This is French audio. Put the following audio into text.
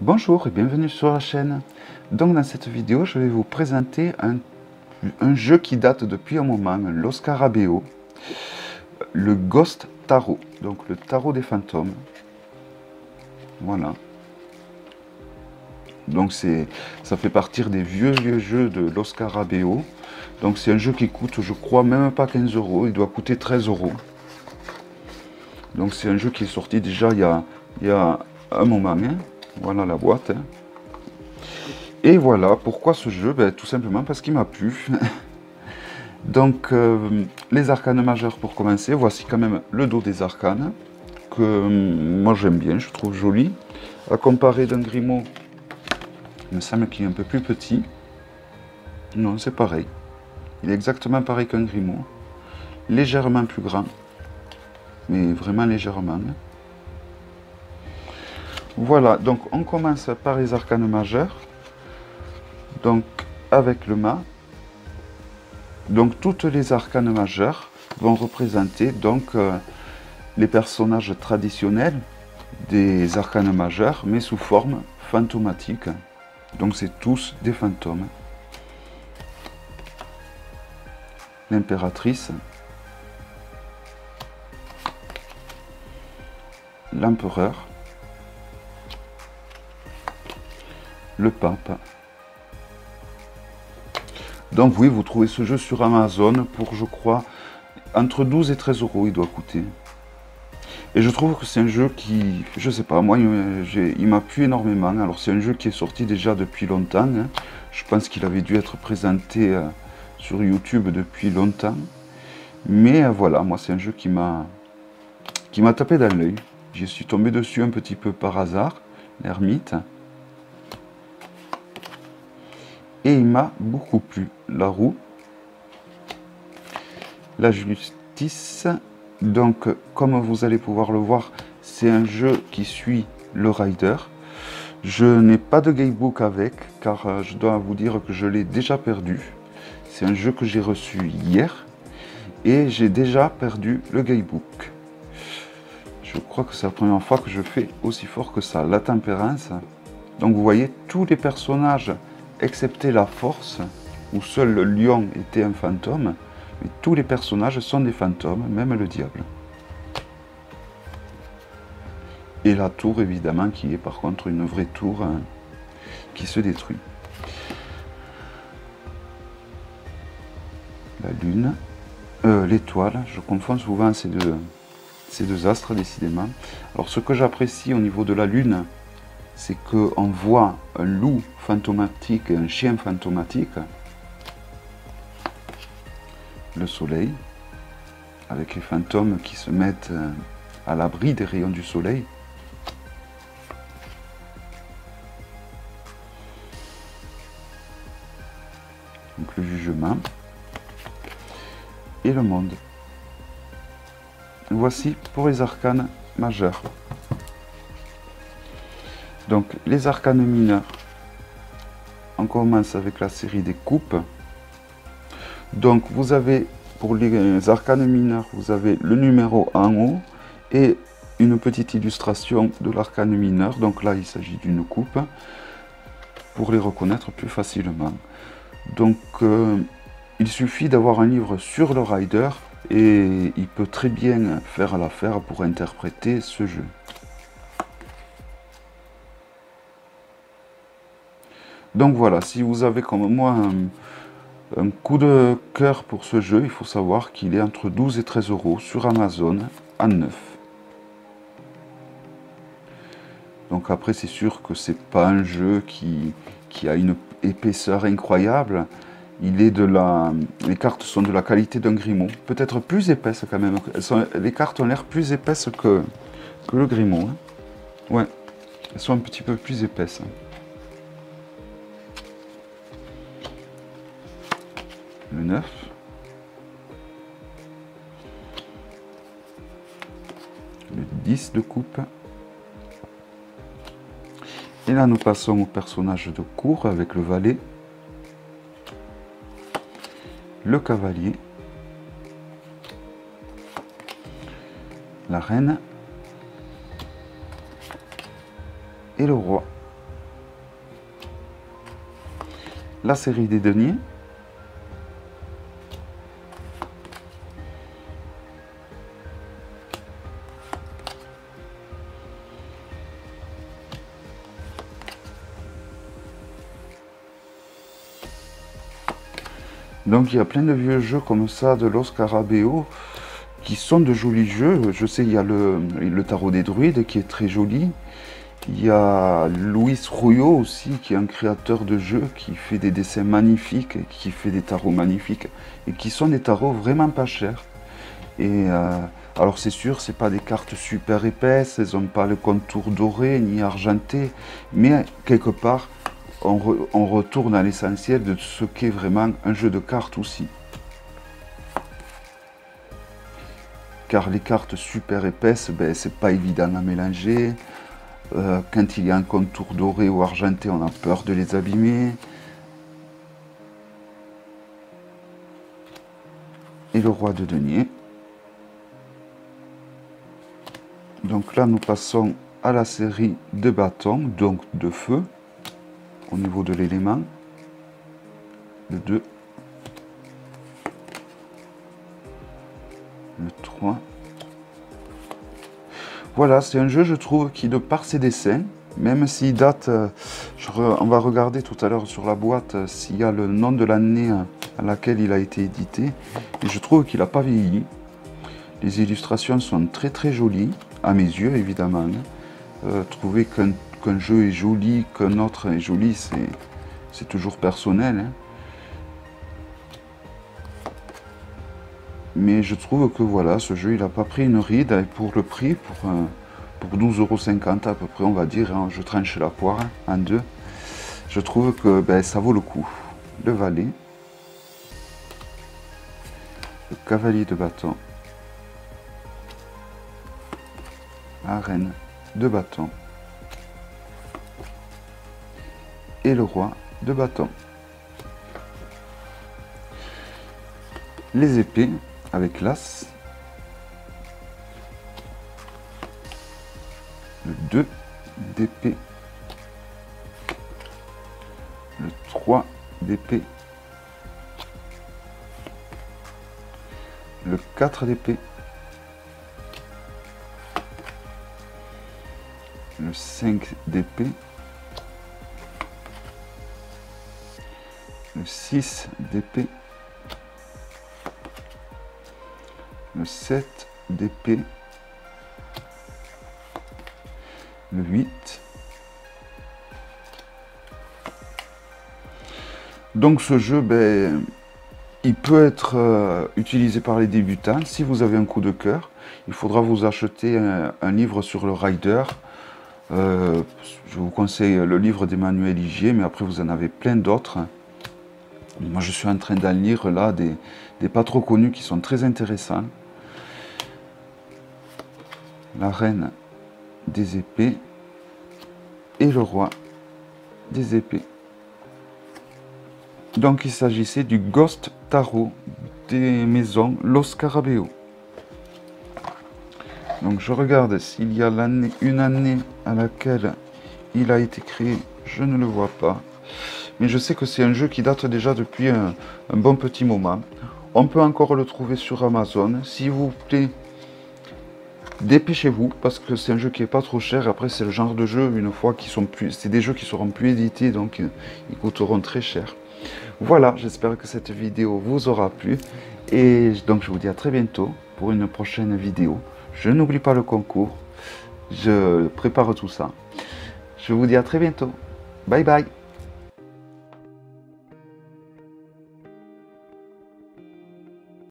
Bonjour et bienvenue sur la chaîne. Donc dans cette vidéo, je vais vous présenter un jeu qui date depuis un moment, le Scarabeo, le Ghost Tarot, donc le tarot des fantômes. Voilà. Donc ça fait partie des vieux jeux de l'Scarabeo. Donc c'est un jeu qui coûte, je crois, même pas 15 euros, il doit coûter 13 euros. Donc c'est un jeu qui est sorti déjà il y a un moment. Hein. Voilà la boîte. Hein. Et voilà, pourquoi ce jeu? Tout simplement parce qu'il m'a plu. Donc, les arcanes majeures pour commencer. Voici quand même le dos des arcanes, que moi j'aime bien, je trouve joli. À comparer d'un Grimaud, il me semble qu'il est un peu plus petit. Non, c'est pareil. Il est exactement pareil qu'un Grimaud. Légèrement plus grand, mais vraiment légèrement. Voilà, donc on commence par les arcanes majeures. Donc, avec le mât. Donc, toutes les arcanes majeures vont représenter donc les personnages traditionnels des arcanes majeures, mais sous forme fantomatique. Donc c'est tous des fantômes. L'impératrice, l'empereur, le pape. Donc oui, vous trouvez ce jeu sur Amazon pour, je crois, entre 12 et 13 euros il doit coûter. Et je trouve que c'est un jeu qui, je sais pas, moi, il m'a plu énormément. Alors c'est un jeu qui est sorti déjà depuis longtemps. Hein. Je pense qu'il avait dû être présenté sur YouTube depuis longtemps. Mais voilà, moi c'est un jeu qui m'a tapé dans l'œil. J'y suis tombé dessus un petit peu par hasard, l'ermite. Et il m'a beaucoup plu. La roue, la justice. Donc, comme vous allez pouvoir le voir, c'est un jeu qui suit le rider. Je n'ai pas de gamebook avec, car je dois vous dire que je l'ai déjà perdu. C'est un jeu que j'ai reçu hier, et j'ai déjà perdu le gamebook. Je crois que c'est la première fois que je fais aussi fort que ça. La tempérance. Donc vous voyez, tous les personnages, excepté la force, où seul le lion était un fantôme, mais tous les personnages sont des fantômes, même le diable. Et la tour, évidemment, qui est par contre une vraie tour qui se détruit. La lune, l'étoile, je confonds souvent ces deux astres, décidément. Alors ce que j'apprécie au niveau de la lune, c'est qu'on voit un loup fantomatique et un chien fantomatique. Le soleil, avec les fantômes qui se mettent à l'abri des rayons du soleil. Donc le jugement et le monde. Voici pour les arcanes majeurs. Donc les arcanes mineurs, on commence avec la série des coupes. Donc vous avez, pour les arcanes mineurs, vous avez le numéro en haut et une petite illustration de l'arcane mineur. Donc là, il s'agit d'une coupe pour les reconnaître plus facilement. Donc il suffit d'avoir un livre sur le rider et il peut très bien faire l'affaire pour interpréter ce jeu. Donc voilà, si vous avez comme moi un coup de cœur pour ce jeu, il faut savoir qu'il est entre 12 et 13 euros sur Amazon en neuf. Donc après, c'est sûr que c'est pas un jeu qui a une épaisseur incroyable. Les cartes sont de la qualité d'un Grimaud, peut-être plus épaisses quand même. Les cartes ont l'air plus épaisses que le Grimaud. Hein. Ouais, elles sont un petit peu plus épaisses. Le 9. Le 10 de coupe. Et là, nous passons au personnage de cour avec le valet, le cavalier, la reine et le roi. la série des deniers. Donc il y a plein de vieux jeux comme ça de Los Scarabeo qui sont de jolis jeux. Je sais, il y a le tarot des druides qui est très joli. Il y a Luis Ruyo aussi, qui est un créateur de jeux, qui fait des dessins magnifiques, qui fait des tarots magnifiques, et qui sont des tarots vraiment pas chers. Et alors c'est sûr, c'est pas des cartes super épaisses, elles n'ont pas le contour doré ni argenté, mais quelque part, on retourne à l'essentiel de ce qu'est vraiment un jeu de cartes aussi. Car les cartes super épaisses, ben, c'est pas évident à mélanger. Quand il y a un contour doré ou argenté, on a peur de les abîmer. Et le roi de denier. Donc là, nous passons à la série de bâtons, donc de feu, au niveau de l'élément. Le 2. Le 3. Voilà, c'est un jeu, je trouve, qui, de par ses dessins, même s'il date, on va regarder tout à l'heure sur la boîte s'il y a le nom de l'année à laquelle il a été édité. Et je trouve qu'il n'a pas vieilli. Les illustrations sont très très jolies, à mes yeux évidemment. Trouver qu'un jeu est joli, qu'un autre est joli, c'est toujours personnel. Hein. Mais je trouve que voilà, ce jeu, il n'a pas pris une ride. Et pour le prix, pour 12,50 € à peu près, on va dire, hein, je tranche la poire en deux. Je trouve que ben, ça vaut le coup. Le valet, le cavalier de bâton, la reine de bâton et le roi de bâton. Les épées avec l'as, le 2 d'épée, le 3 d'épée, le 4 d'épée, le 5 d'épée, le 6 d'épée, le 7 d'épée, le 8. Donc ce jeu, ben, il peut être utilisé par les débutants. Si vous avez un coup de cœur, il faudra vous acheter un livre sur le rider. Je vous conseille le livre d'Emmanuel Igier, mais après vous en avez plein d'autres. Moi je suis en train d'en lire là des pas trop connus qui sont très intéressants. La reine des épées et le roi des épées. Donc il s'agissait du Ghost Tarot des maisons Los Scarabeo. Donc je regarde s'il y a une année à laquelle il a été créé, je ne le vois pas. Mais je sais que c'est un jeu qui date déjà depuis un bon petit moment. On peut encore le trouver sur Amazon. S'il vous plaît, dépêchez-vous parce que c'est un jeu qui est pas trop cher. Après c'est le genre de jeu, une fois qu'ils sont plus, c'est des jeux qui seront plus édités, donc ils coûteront très cher. Voilà, j'espère que cette vidéo vous aura plu. Et donc je vous dis à très bientôt pour une prochaine vidéo. Je n'oublie pas le concours. Je prépare tout ça. Je vous dis à très bientôt. Bye bye.